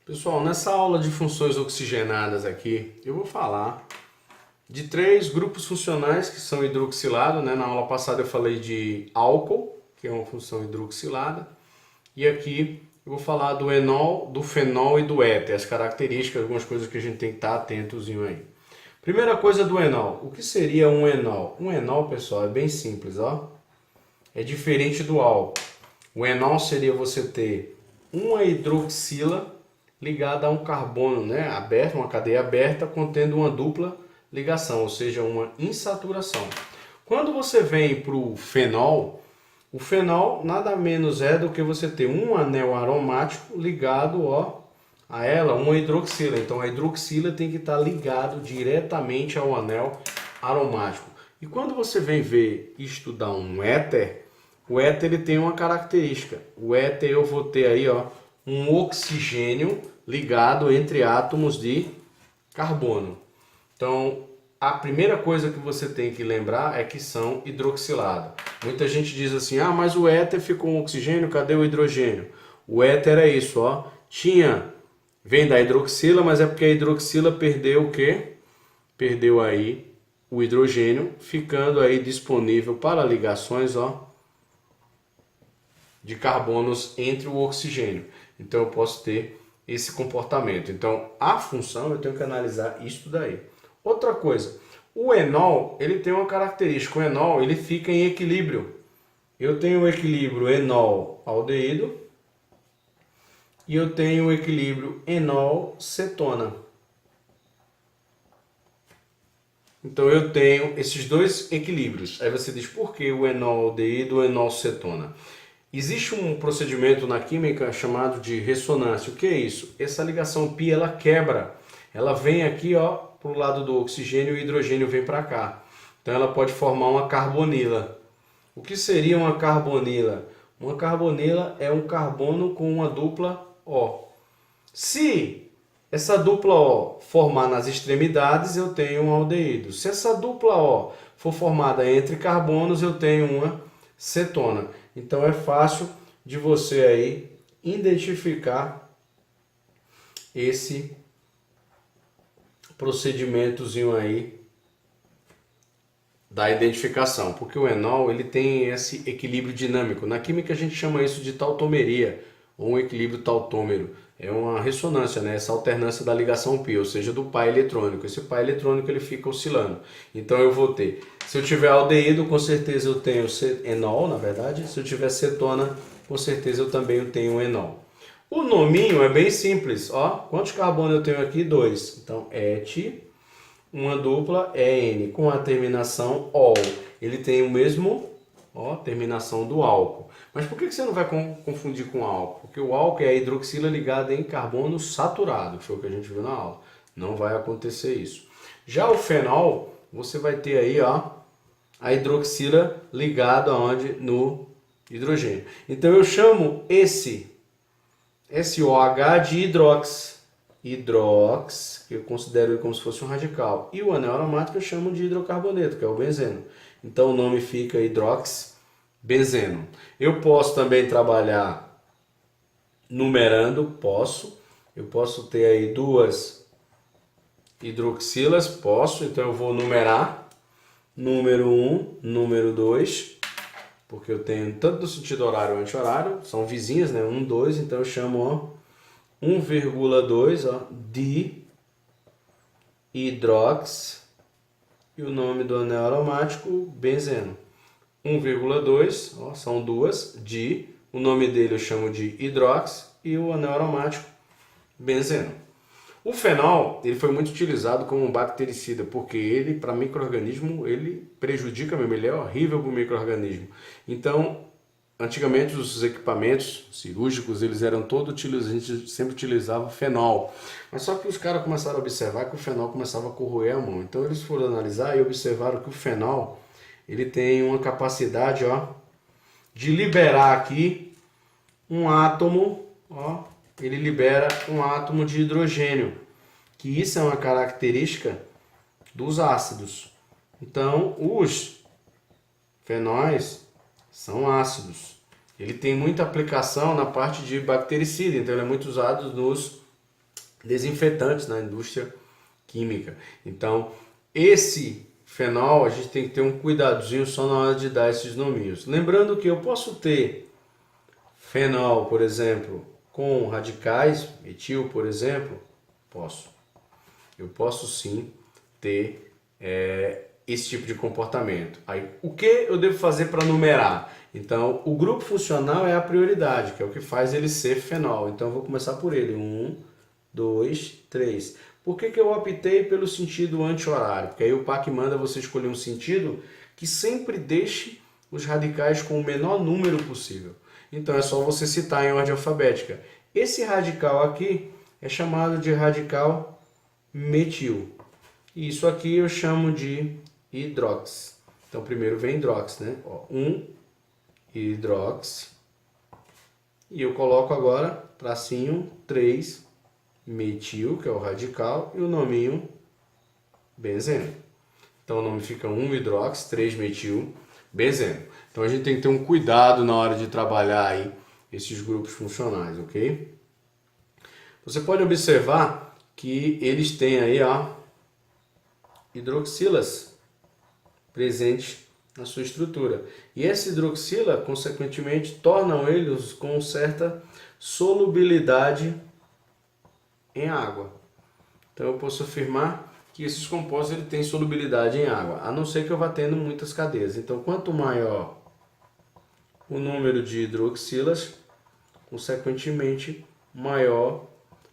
Pessoal, nessa aula de funções oxigenadas aqui, eu vou falar de 3 grupos funcionais que são hidroxilados, né? Na aula passada eu falei de álcool, que é uma função hidroxilada, e aqui eu vou falar do enol, do fenol e do éter, as características, algumas coisas que a gente tem que estar atentozinho aí. Primeira coisa do enol, o que seria um enol? Um enol, pessoal, é bem simples, ó. É diferente do álcool. O enol seria você ter uma hidroxila ligada a um carbono, né, aberto, uma cadeia aberta contendo uma dupla ligação, ou seja, uma insaturação. Quando você vem para o fenol nada menos é do que você ter um anel aromático ligado a ela, uma hidroxila. Então a hidroxila tem que estar ligado diretamente ao anel aromático. E quando você vem ver e estudar um éter, o éter ele tem uma característica. O éter eu vou ter aí um oxigênio ligado entre átomos de carbono. Então, a primeira coisa que você tem que lembrar é que são hidroxilados. Muita gente diz assim, ah, mas o éter ficou um oxigênio, cadê o hidrogênio? O éter é isso, ó. Vem da hidroxila, mas é porque a hidroxila perdeu o quê? Perdeu aí o hidrogênio, ficando aí disponível para ligações, de carbonos entre o oxigênio. Então eu posso ter esse comportamento. Então a função eu tenho que analisar isso daí. Outra coisa, o enol ele tem uma característica. O enol ele fica em equilíbrio. Eu tenho o equilíbrio enol-aldeído e eu tenho o equilíbrio enol-cetona. Então eu tenho esses dois equilíbrios. Aí você diz, por que o enol-aldeído e o enol-cetona? Existe um procedimento na química chamado de ressonância. O que é isso? Essa ligação π ela quebra. Ela vem aqui para o lado do oxigênio e o hidrogênio vem para cá. Então ela pode formar uma carbonila. O que seria uma carbonila? Uma carbonila é um carbono com uma dupla O. Se essa dupla O formar nas extremidades, eu tenho um aldeído. Se essa dupla O for formada entre carbonos, eu tenho uma cetona. Então é fácil de você aí identificar esse procedimentozinho aí da identificação, porque o enol ele tem esse equilíbrio dinâmico. Na química a gente chama isso de tautomeria, ou um equilíbrio tautômero. É uma ressonância, né? Essa alternância da ligação π, ou seja, do par eletrônico. Esse par eletrônico ele fica oscilando. Então eu vou ter, se eu tiver aldeído, com certeza eu tenho enol, na verdade. Se eu tiver cetona, com certeza eu também tenho enol. O nominho é bem simples, Quantos carbonos eu tenho aqui? 2. Então, et, uma dupla, en, com a terminação ol. Ele tem o mesmo, terminação do álcool. Mas por que você não vai confundir com álcool? Porque o álcool é a hidroxila ligada em carbono saturado, que foi o que a gente viu na aula. Não vai acontecer isso. Já o fenol, você vai ter aí, a hidroxila ligada aonde? No hidrogênio. Então eu chamo esse SOH de hidrox, que eu considero ele como se fosse um radical. E o anel aromático eu chamo de hidrocarboneto, que é o benzeno. Então o nome fica hidrox-benzeno. Eu posso também trabalhar numerando, eu posso ter aí 2 hidroxilas, então eu vou numerar, número 1, número 2, porque eu tenho tanto no sentido horário e anti-horário, são vizinhas, né? 1, 2, então eu chamo 1,2 de hidrox e o nome do anel aromático, benzeno. 1,2, são 2 de, o nome dele eu chamo de hidrox e o anel aromático, benzeno. O fenol ele foi muito utilizado como um bactericida, porque ele, para micro-organismo, ele prejudica mesmo, ele é horrível para o micro-organismo. Então, antigamente os equipamentos cirúrgicos, eles eram todos utilizados, a gente sempre utilizava fenol. Mas só que os caras começaram a observar que o fenol começava a corroer a mão. Então eles foram analisar e observaram que o fenol, ele tem uma capacidade, de liberar aqui um átomo, ele libera um átomo de hidrogênio, que isso é uma característica dos ácidos. Então, os fenóis são ácidos. Ele tem muita aplicação na parte de bactericida, então ele é muito usado nos desinfetantes na indústria química. Então, esse fenol a gente tem que ter um cuidadozinho só na hora de dar esses nominhos. Lembrando que eu posso ter fenol, por exemplo, com radicais, metil, por exemplo, posso. Eu posso sim ter esse tipo de comportamento. Aí, o que eu devo fazer para numerar? Então, o grupo funcional é a prioridade, que é o que faz ele ser fenol. Então, eu vou começar por ele. 1, 2, 3. Por que eu optei pelo sentido anti-horário? Porque aí o PAC manda você escolher um sentido que sempre deixe os radicais com o menor número possível. Então, é só você citar em ordem alfabética. Esse radical aqui é chamado de radical metil. E isso aqui eu chamo de hidrox. Então primeiro vem hidrox, né? Ó, 1 hidrox. E eu coloco agora, tracinho, 3 metil, que é o radical, e o nominho benzeno. Então o nome fica 1 hidrox, 3 metil, benzeno. Então a gente tem que ter um cuidado na hora de trabalhar aí esses grupos funcionais, ok? Você pode observar que eles têm aí, ó, hidroxilas presentes na sua estrutura. E essa hidroxila, consequentemente, tornam eles com certa solubilidade em água. Então eu posso afirmar que esses compostos ele têm solubilidade em água, a não ser que eu vá tendo muitas cadeias. Então quanto maior o número de hidroxilas, consequentemente maior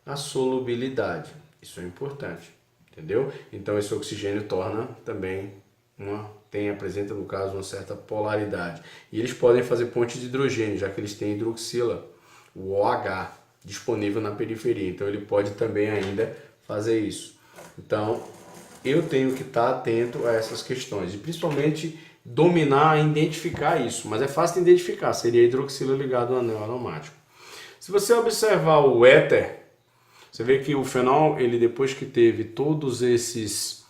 a solubilidade. Isso é importante, entendeu? Então esse oxigênio torna também apresenta no caso uma certa polaridade. E eles podem fazer ponte de hidrogênio, já que eles têm hidroxila, o OH, disponível na periferia. Então ele pode também ainda fazer isso. Então eu tenho que estar atento a essas questões e principalmente dominar, identificar isso. Mas é fácil de identificar, seria a hidroxila ligado ao anel aromático. Se você observar o éter, você vê que o fenol, ele depois que teve todos essas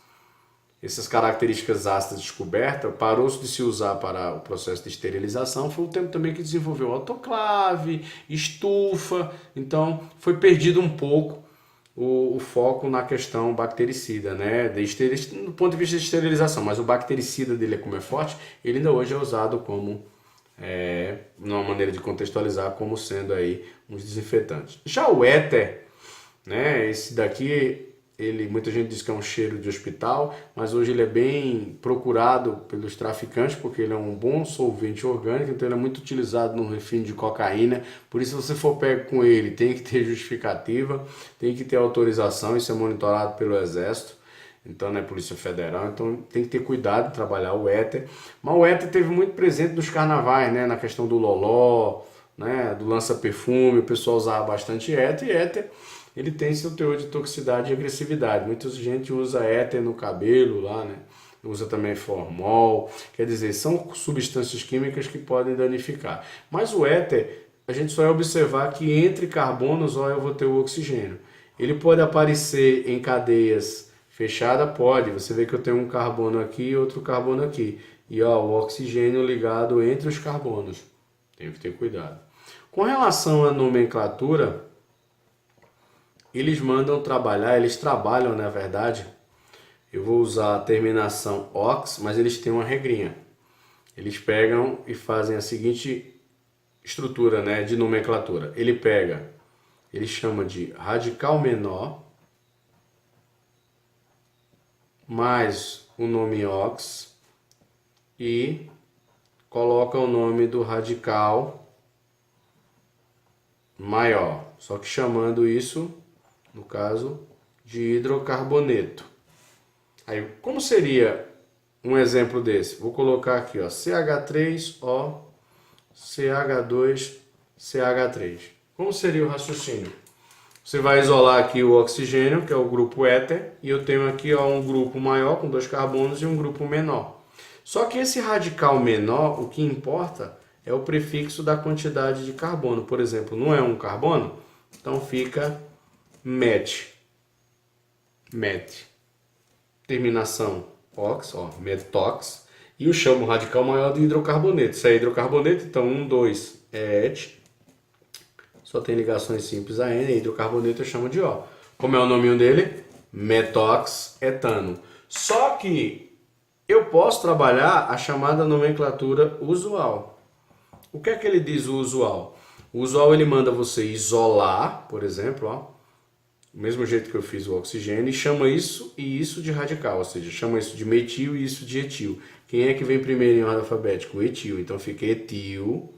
características ácidas descobertas, parou de se usar para o processo de esterilização. Foi o tempo também que desenvolveu autoclave, estufa, então foi perdido um pouco o foco na questão bactericida, né? Do ponto de vista de esterilização, mas o bactericida dele, como é forte, ele ainda hoje é usado como, numa maneira de contextualizar, como sendo aí um desinfetante. Já o éter, né? Esse daqui, muita gente diz que é um cheiro de hospital, mas hoje ele é bem procurado pelos traficantes porque ele é um bom solvente orgânico, então ele é muito utilizado no refino de cocaína. Por isso, se você for pego com ele, tem que ter justificativa, tem que ter autorização, isso é monitorado pelo Exército, então não é Polícia Federal, então tem que ter cuidado de trabalhar o éter. Mas o éter teve muito presente nos carnavais, né? Na questão do loló, né? Do lança-perfume, o pessoal usava bastante éter, e éter ele tem seu teor de toxicidade e agressividade. Muita gente usa éter no cabelo lá, né? Usa também formol, quer dizer, são substâncias químicas que podem danificar. Mas o éter, a gente só vai observar que entre carbonos, ó, eu vou ter o oxigênio. Ele pode aparecer em cadeias fechadas? Pode. Você vê que eu tenho um carbono aqui e outro carbono aqui. E ó, o oxigênio ligado entre os carbonos. Tenho que ter cuidado. Com relação à nomenclatura, eles trabalham, na verdade, eu vou usar a terminação ox, mas eles têm uma regrinha. Eles pegam e fazem a seguinte estrutura, né, de nomenclatura. Ele chama de radical menor, mais o nome ox, e coloca o nome do radical maior, só que chamando isso, no caso, de hidrocarboneto. Aí, como seria um exemplo desse? Vou colocar aqui, ó, CH3O, CH2, CH3. Como seria o raciocínio? Você vai isolar aqui o oxigênio, que é o grupo éter, e eu tenho aqui, ó, um grupo maior com 2 carbonos e um grupo menor. Só que esse radical menor, o que importa é o prefixo da quantidade de carbono. Por exemplo, não é um carbono? Então fica met. Terminação ox, ó, metox, e eu chamo o radical maior de hidrocarboneto. Se é hidrocarboneto, então 1, 2 é et, só tem ligações simples a N, hidrocarboneto eu chamo de O. Como é o nominho dele? Metoxetano. Só que eu posso trabalhar a chamada nomenclatura usual. O que é que ele diz o usual? O usual ele manda você isolar, por exemplo, ó, do mesmo jeito que eu fiz o oxigênio, e chama isso e isso de radical, ou seja, chama isso de metil e isso de etil. Quem é que vem primeiro em ordem alfabética? O etil. Então fica etil,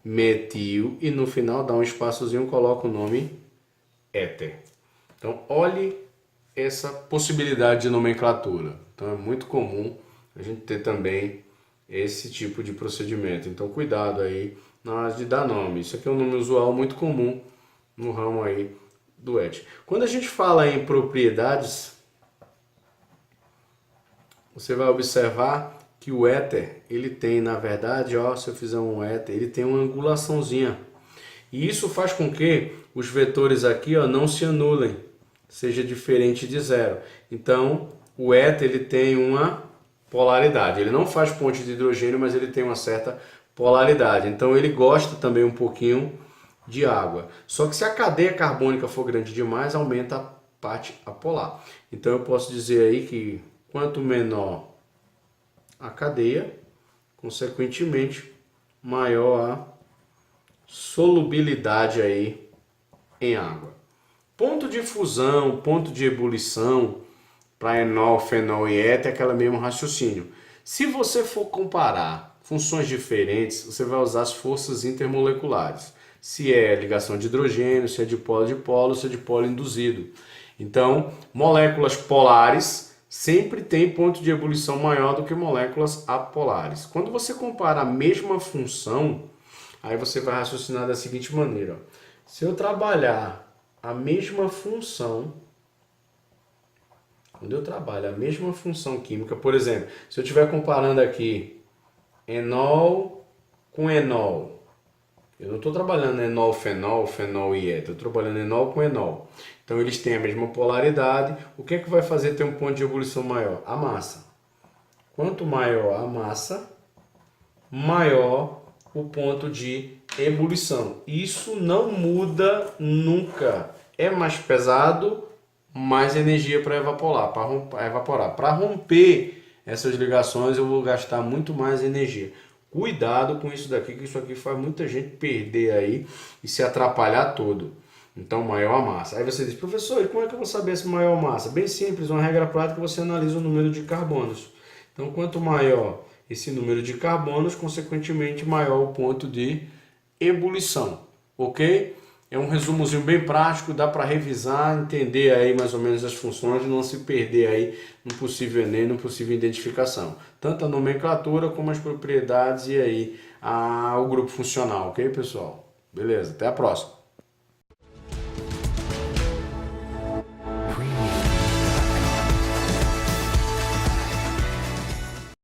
metil e no final dá um espaçozinho, coloca o nome éter. Então olhe essa possibilidade de nomenclatura. Então é muito comum a gente ter também esse tipo de procedimento. Então cuidado aí na hora de dar nome. Isso aqui é um nome usual muito comum no ramo aí do éter. Quando a gente fala em propriedades, você vai observar que o éter, ele tem, na verdade, ó, se eu fizer um éter, ele tem uma angulaçãozinha. E isso faz com que os vetores aqui, ó, não se anulem, seja diferente de zero. Então, o éter, ele tem uma polaridade. Ele não faz ponte de hidrogênio, mas ele tem uma certa polaridade. Então, ele gosta também um pouquinho de água. Só que se a cadeia carbônica for grande demais, aumenta a parte apolar. Então, eu posso dizer aí que quanto menor a cadeia, consequentemente, maior a solubilidade aí em água. Ponto de fusão, ponto de ebulição para enol, fenol e éter é aquele mesmo raciocínio. Se você for comparar funções diferentes, você vai usar as forças intermoleculares. Se é ligação de hidrogênio, se é dipolo, se é dipolo induzido. Então, moléculas polares sempre tem ponto de ebulição maior do que moléculas apolares. Quando você compara a mesma função, aí você vai raciocinar da seguinte maneira. Ó. Se eu trabalhar a mesma função, quando eu trabalho a mesma função química, por exemplo, se eu estiver comparando aqui enol com enol, eu não estou trabalhando enol, fenol, fenol e éter, eu estou trabalhando enol com enol. Então eles têm a mesma polaridade. O que é que vai fazer ter um ponto de ebulição maior? A massa. Quanto maior a massa, maior o ponto de ebulição. Isso não muda nunca. É mais pesado, mais energia para evaporar. Para romper essas ligações eu vou gastar muito mais energia. Cuidado com isso daqui, que isso aqui faz muita gente perder aí e se atrapalhar todo. Então, maior a massa. Aí você diz, professor, e como é que eu vou saber se maior a massa? Bem simples, uma regra prática, você analisa o número de carbonos. Então, quanto maior esse número de carbonos, consequentemente, maior o ponto de ebulição. Ok? É um resumozinho bem prático, dá para revisar, entender aí mais ou menos as funções e não se perder aí no possível Enem, no possível identificação. Tanto a nomenclatura como as propriedades e aí o grupo funcional, ok, pessoal? Beleza, até a próxima.